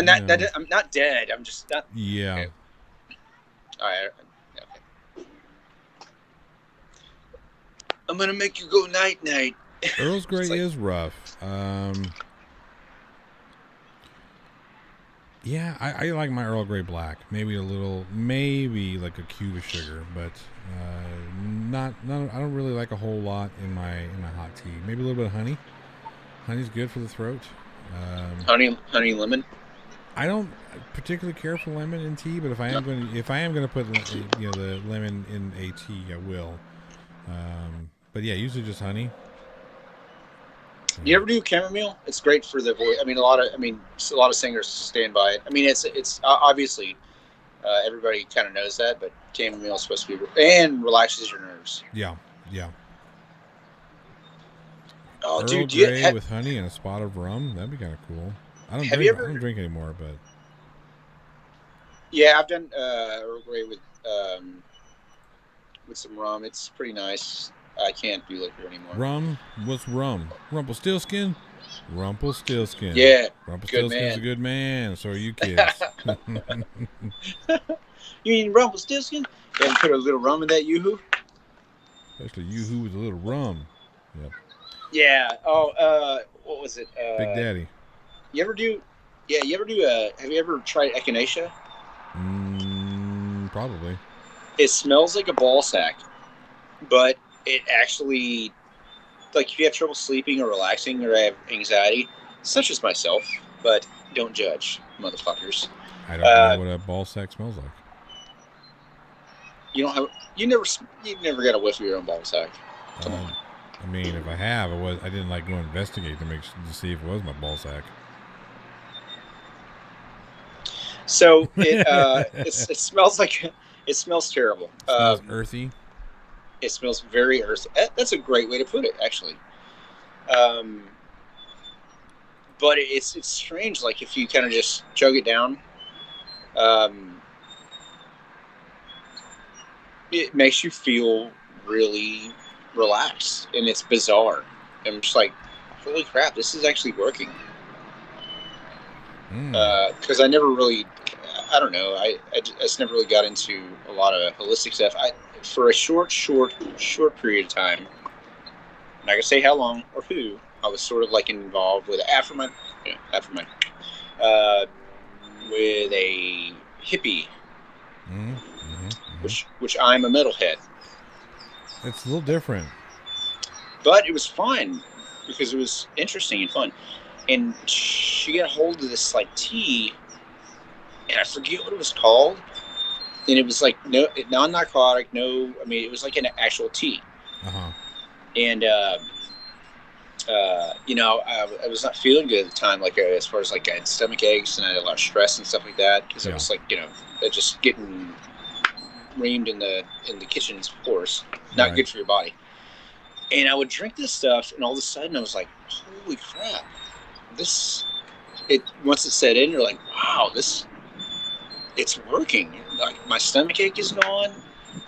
that I'm not dead. I'm just not. Yeah. Okay. All right. Okay. I'm gonna make you go night night. Earl's Grey is rough. Yeah, I like my Earl Grey black. Maybe like a cube of sugar, but not. I don't really like a whole lot in my hot tea. Maybe a little bit of honey. Honey's good for the throat. Honey lemon. I don't particularly care for lemon in tea, but if I am going to put the lemon in a tea, I will. But yeah, usually just honey. Do you ever do chamomile? It's great for the voice. I mean, a lot of singers stand by it. I mean, it's obviously everybody kind of knows that, but chamomile is supposed to be and relaxes your nerves. Yeah. Oh, Earl dude, Grey with honey and a spot of rum. That'd be kind of cool. I don't drink anymore, but yeah, I've done Earl Grey with some rum. It's pretty nice. I can't do liquor anymore. Rum? What's rum? Rumpelstiltskin? Rumpelstiltskin. Yeah. Rumpelstiltskin's a good man. So are you kids. You mean Rumpelstiltskin? And put a little rum in that yoo-hoo? Especially yoo-hoo with a little rum. Yep. Yeah. Oh, what was it? Big Daddy. You ever do? Have you ever tried echinacea? Probably. It smells like a ball sack, but it actually, like, if you have trouble sleeping or relaxing or have anxiety, such as myself, but don't judge, motherfuckers. I don't know what a ball sack smells like. You never got a whiff of your own ball sack. Come on. I mean, if I have, I didn't like go investigate to see if it was my ball sack. So it smells like it smells terrible. It smells earthy. It smells very earthy. That's a great way to put it, actually. But it's strange. Like, if you kind of just chug it down, it makes you feel really relaxed, and it's bizarre. I'm just like, holy crap, this is actually working. Because I never really, I don't know, I just never really got into a lot of holistic stuff. For a short period of time, I'm not gonna say how long or who, I was sort of like involved with with a hippie, which I'm a metalhead. It's a little different, but it was fun because it was interesting and fun. And she got a hold of this like tea, and I forget what it was called. And it was like non-narcotic, it was like an actual tea. And I was not feeling good at the time, like as far as like I had stomach aches and I had a lot of stress and stuff like that, because I was like, just getting reamed in the kitchen floors, not good for your body. And I would drink this stuff, and all of a sudden I was like, holy crap. Once it set in, you're like, wow, it's working. Like, my stomach ache is gone.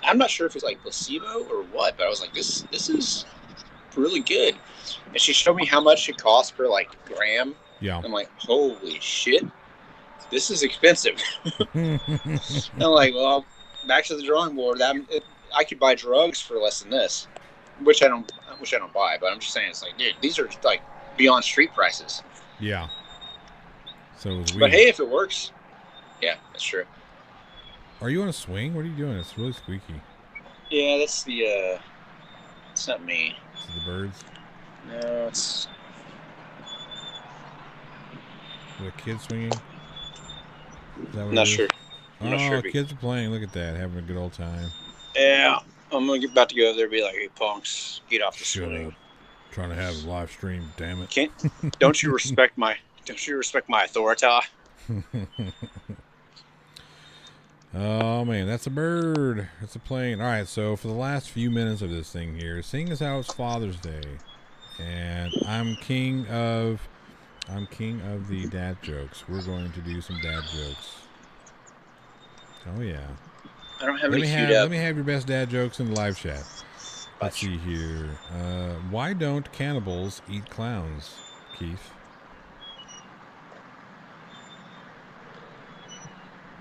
I'm not sure if it's like placebo or what, but I was like, this is really good. And she showed me how much it costs per like gram. Yeah. I'm like, holy shit, this is expensive. And I'm like, well, back to the drawing board. I could buy drugs for less than this, which I don't buy. But I'm just saying, it's like, dude, these are like beyond street prices. Yeah. So it was weird. But hey, if it works, yeah, that's true. Are you on a swing? What are you doing? It's really squeaky. Yeah, that's it's not me. Is it the birds? No, it's the kids swinging? Not sure. I'm not sure. Kids are playing. Look at that, having a good old time. Yeah, I'm about to go over there and be like, hey, punks, get off the swing. Up. Trying to have a live stream, damn it. Don't you respect my authority? Oh man, that's a bird. That's a plane. All right, so for the last few minutes of this thing here, seeing as how it's Father's Day, and I'm king of I'm king of the dad jokes. We're going to do some dad jokes. Oh yeah. I don't have any queued up. Let me have your best dad jokes in the live chat. Let's see here. Why don't cannibals eat clowns, Keith?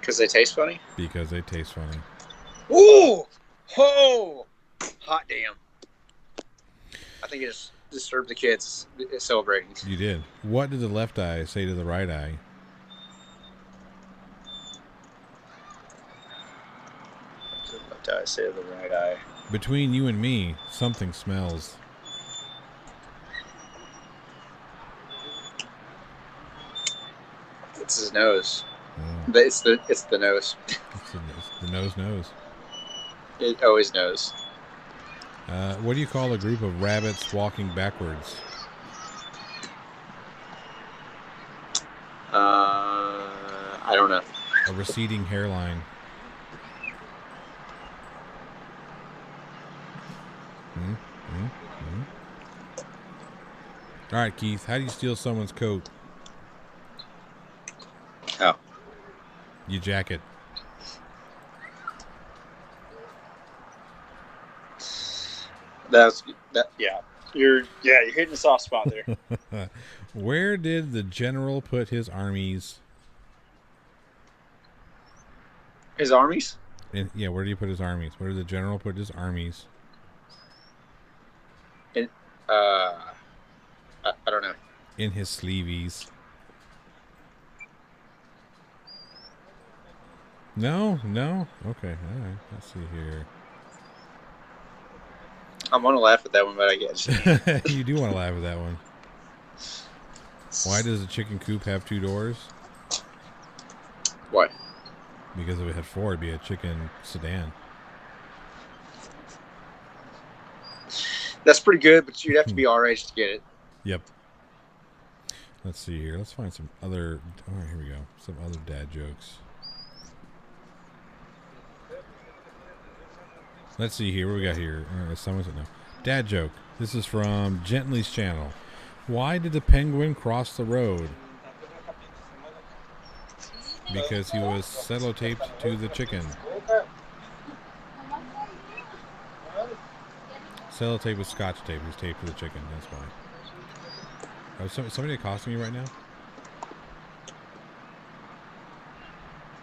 Because they taste funny? Because they taste funny. Ooh! Oh! Hot damn. I think it just disturbed the kids celebrating. You did. What did the left eye say to the right eye? What did the left eye say to the right eye? Between you and me, something smells. It's his nose. Oh. It's the nose. It's the nose. It always knows. What do you call a group of rabbits walking backwards? I don't know. A receding hairline. All right, Keith. How do you steal someone's coat? How? You jack it. Yeah. You're hitting a soft spot there. Where did the general put his armies? His armies? Where did he put his armies? Where did the general put his armies? I don't know. In his sleeveys. No? Okay, all right. Let's see here. I want to laugh at that one, but I guess. You do want to laugh at that one. Why does a chicken coop have 2 doors? Why? Because if it had 4, it'd be a chicken sedan. That's pretty good, but you'd have to be our age to get it. Yep. Let's see here. Let's find some other... All right, here we go. Some other dad jokes. Let's see here. What we got here? Someone's no. Dad joke. This is from Gently's channel. Why did the penguin cross the road? Because he was sellotaped to the chicken. Sellotape was scotch tape. He was taped to the chicken. That's why. Oh, somebody accosting you right now?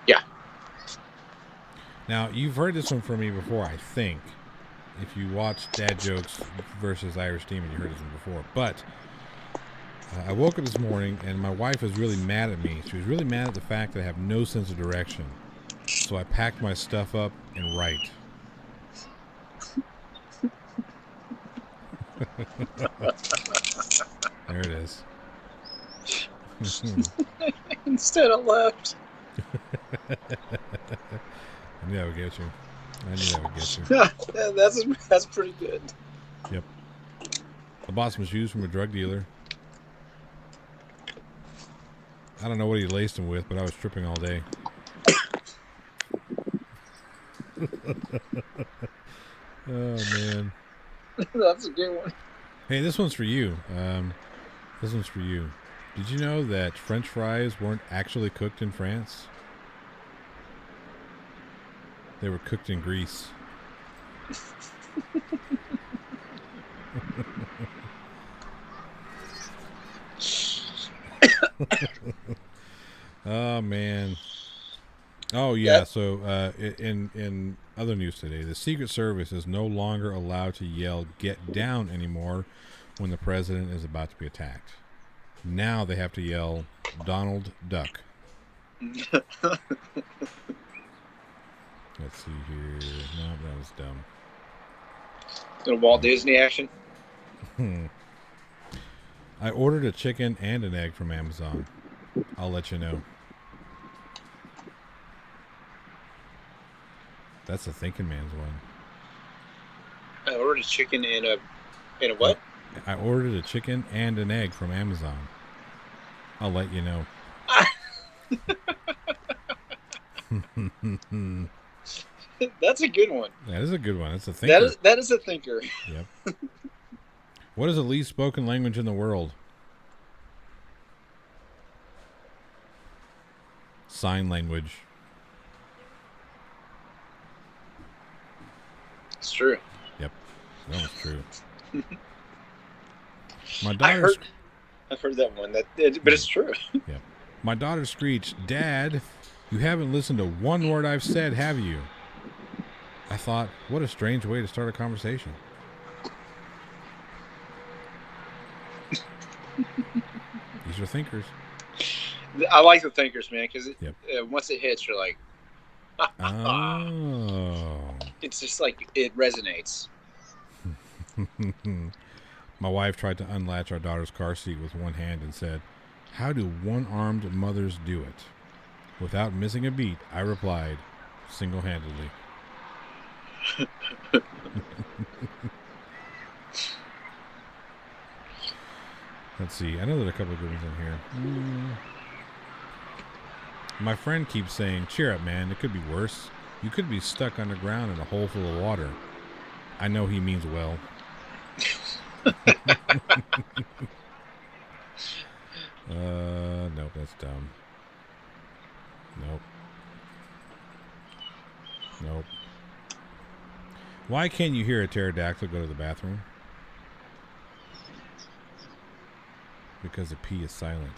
Yeah. Now, you've heard this one from me before, I think. If you watch Dad Jokes versus Irish Demon, you heard this one before. But I woke up this morning, and my wife was really mad at me. She was really mad at the fact that I have no sense of direction. So I packed my stuff up and write. There it is. Instead of left. I knew that would get you. That's pretty good. Yep. I bought some shoes from a drug dealer. I don't know what he laced them with, but I was tripping all day. Oh, man. That's a good one. Hey, this one's for you. This one's for you. Did you know that French fries weren't actually cooked in France? They were cooked in Greece. Oh, man. Oh, yeah. Yep. So in other news today, the Secret Service is no longer allowed to yell "Get down" anymore when the president is about to be attacked. Now they have to yell "Donald Duck." Let's see here. No, that was dumb. Little Walt Disney action. I ordered a chicken and an egg from Amazon. I'll let you know. That's a thinking man's one. I ordered a chicken and a what? I ordered a chicken and an egg from Amazon. I'll let you know. That's a good one. That is a good one. That's a thinker. That is a thinker. Yep. What is the least spoken language in the world? sign language. It's true. Yep, that was true. My daughter. I've heard that one. But it's true. Yeah. My daughter screeched, "Dad, you haven't listened to one word I've said, have you?" I thought, what a strange way to start a conversation. These are thinkers. I like the thinkers, man, because Yep. Once it hits, you're like, Oh. it's just like it resonates. My wife tried to unlatch our daughter's car seat with one hand and said, "How do one-armed mothers do it?" Without missing a beat, I replied, single-handedly. Let's see. I know there are a couple of good ones in here. My friend keeps saying, "Cheer up, man. It could be worse. You could be stuck underground in a hole full of water." I know he means well. Nope, that's dumb. Nope. Why can't you hear a pterodactyl go to the bathroom? Because the P is silent.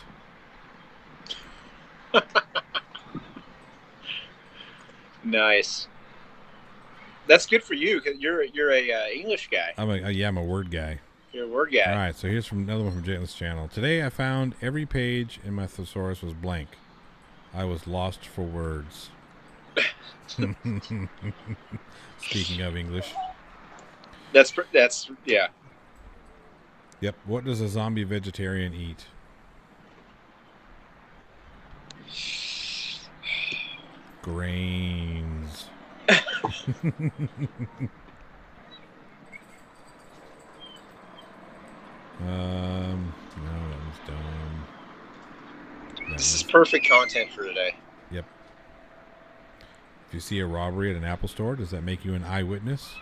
Nice. That's good for you because you're a English guy. I'm a word guy. You're a word guy. All right, so here's from another one from Jaylen's channel. Today I found every page in my thesaurus was blank. I was lost for words. Speaking of English. That's yeah. Yep. What does a zombie vegetarian eat? Grains. No, that was dumb. This is perfect content for today. Yep. If you see a robbery at an Apple store, does that make you an eyewitness?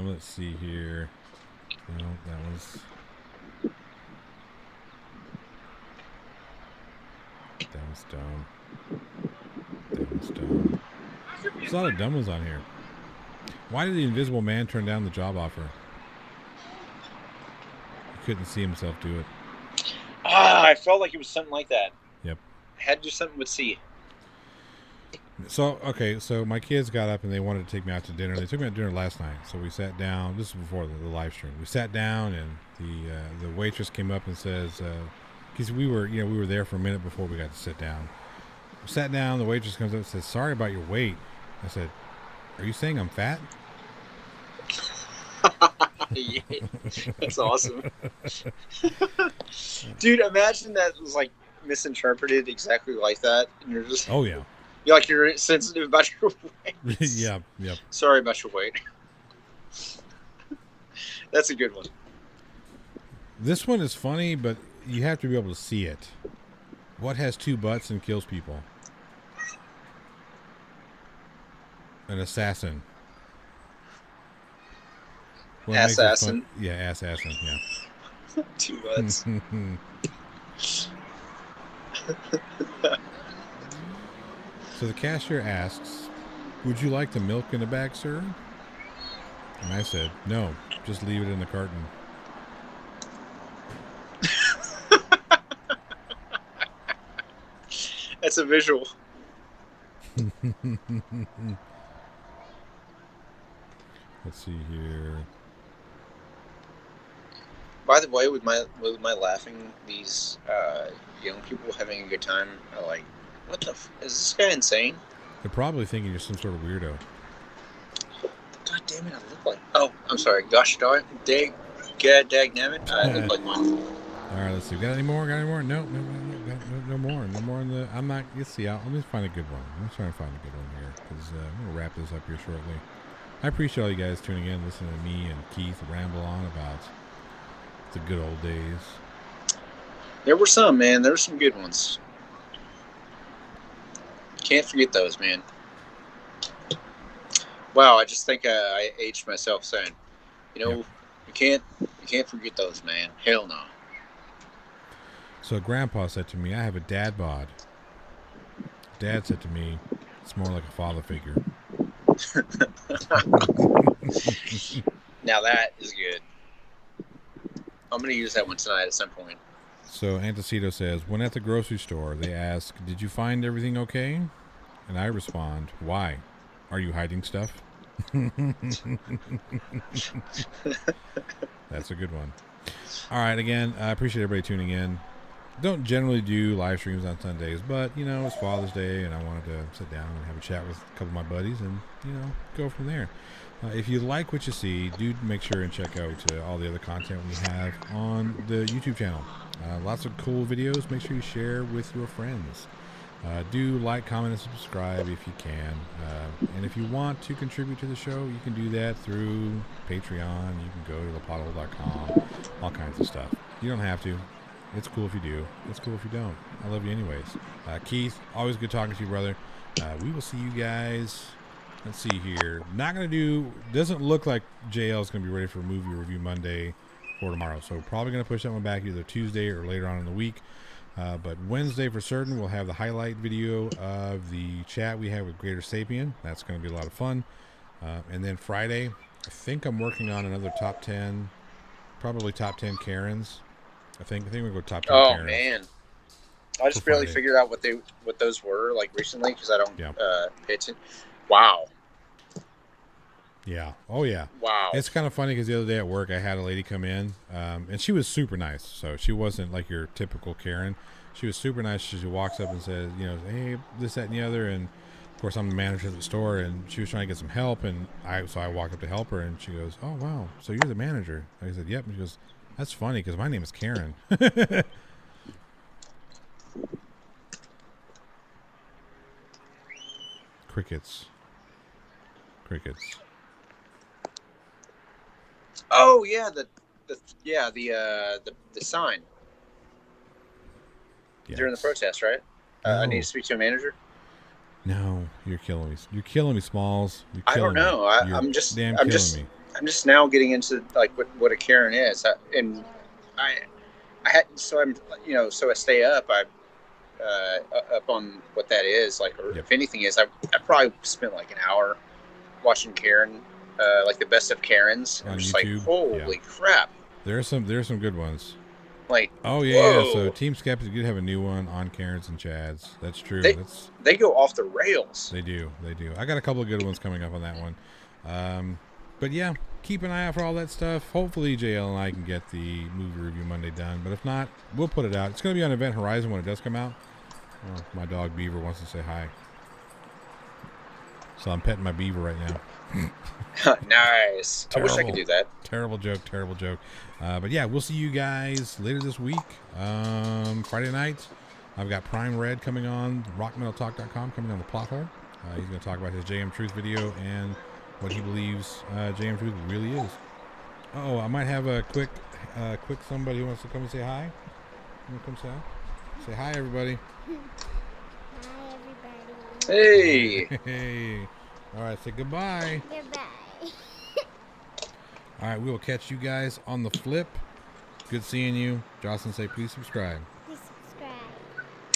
Let's see here. No, that was dumb. There's a lot of dumb ones on here. Why did the Invisible Man turn down the job offer? He couldn't see himself do it. I felt like it was something like that. Yep. Had to do something with C. So my kids got up and they wanted to take me out to dinner. They took me out to dinner last night. So we sat down. This is before the live stream. We sat down and the waitress came up and says, because we were there for a minute before we got to sit down. We sat down. The waitress comes up and says, "Sorry about your weight." I said, "Are you saying I'm fat?" Yeah, that's awesome. Dude, imagine that was like misinterpreted exactly like that. And you're just you're sensitive about your weight. Yep. Sorry about your weight. That's a good one. This one is funny, but you have to be able to see it. What has two butts and kills people? An assassin. Assassin. Yeah, assassin. Yeah. Two butts. So the cashier asks, "Would you like the milk in the bag, sir?" And I said, "No, just leave it in the carton." That's a visual. Let's see here. By the way, with my laughing, these young people having a good time are like, what the is this guy insane? They're probably thinking you're some sort of weirdo. God damn it, I look like... Oh, I'm sorry. Gosh darn. Dagnammit. I look like one. All right, let's see. Got any more? No more. No more in the... I'm not... Let's see. Let me find a good one. I'm trying to find a good one here because I'm going to wrap this up here shortly. I appreciate all you guys tuning in, listening to me and Keith ramble on about the good old days. There were some, man. There were some good ones. Can't forget those, man. Wow, I just think I aged myself saying, if can't forget those, man. Hell no. So Grandpa said to me, I have a dad bod. Dad said to me, it's more like a father figure. Now that is good. I'm going to use that one tonight at some point. So Antecito says, when at the grocery store, they ask, did you find everything okay? And I respond, why? Are you hiding stuff? That's a good one. All right, again, I appreciate everybody tuning in. Don't generally do live streams on Sundays, but, you know, it's Father's Day, and I wanted to sit down and have a chat with a couple of my buddies and, you know, go from there. If you like what you see, do make sure and check out all the other content we have on the YouTube channel. Lots of cool videos. Make sure you share with your friends. Do like, comment, and subscribe if you can. And if you want to contribute to the show, you can do that through Patreon. You can go to thepothole.com. All kinds of stuff. You don't have to. It's cool if you do. It's cool if you don't. I love you anyways. Keith, always good talking to you, brother. We will see you guys. Let's see here. Doesn't look like JL is going to be ready for Movie Review Monday for tomorrow. So probably going to push that one back either Tuesday or later on in the week. But Wednesday for certain, we'll have the highlight video of the chat we had with Greater Sapien. That's going to be a lot of fun. And then Friday, I think I'm working on another top 10, probably top 10 Karens. I think we're going to go top 10 Karens. Oh, man. I just barely figured out what those were, like, recently, because I don't pay attention. Wow. Yeah. Oh, yeah. Wow. It's kind of funny because the other day at work, I had a lady come in, and she was super nice. So she wasn't like your typical Karen. She was super nice. She walks up and says, you know, hey, this, that, and the other. And, of course, I'm the manager at the store, and she was trying to get some help. And so I walked up to help her, and she goes, oh, wow, so you're the manager. I said, yep. And she goes, that's funny because my name is Karen. Crickets. Oh yeah, the sign during the protest, right? I need to speak to a manager. No, you're killing me. You're killing me, Smalls. I don't know. I'm just now getting into like what a Karen is, and I had so I stay up. Up on what that is like, or if anything is, I probably spent like an hour watching Karen, like the best of Karens. I'm just YouTube. Like, holy crap! There's some good ones. Like, oh yeah, so Team Skeptic did have a new one on Karens and Chads. That's true. They go off the rails. They do. I got a couple of good ones coming up on that one. But yeah, keep an eye out for all that stuff. Hopefully JL and I can get the Movie Review Monday done, but if not, we'll put it out. It's going to be on Event Horizon when it does come out. Oh, my dog Beaver wants to say hi, so I'm petting my Beaver right now. Nice. I wish I could do that. Terrible joke. But yeah, we'll see you guys later this week. Friday night, I've got Prime Red coming on rockmetaltalk.com, coming on the plot hole. He's going to talk about his JM Truth video and what he believes JM Truth really is. Oh, I might have a quick somebody who wants to come and say hi. You want to come say hi, everybody. Hi, everybody. Hey. All right, say goodbye. Goodbye. All right, we will catch you guys on the flip. Good seeing you. Jocelyn, say please subscribe.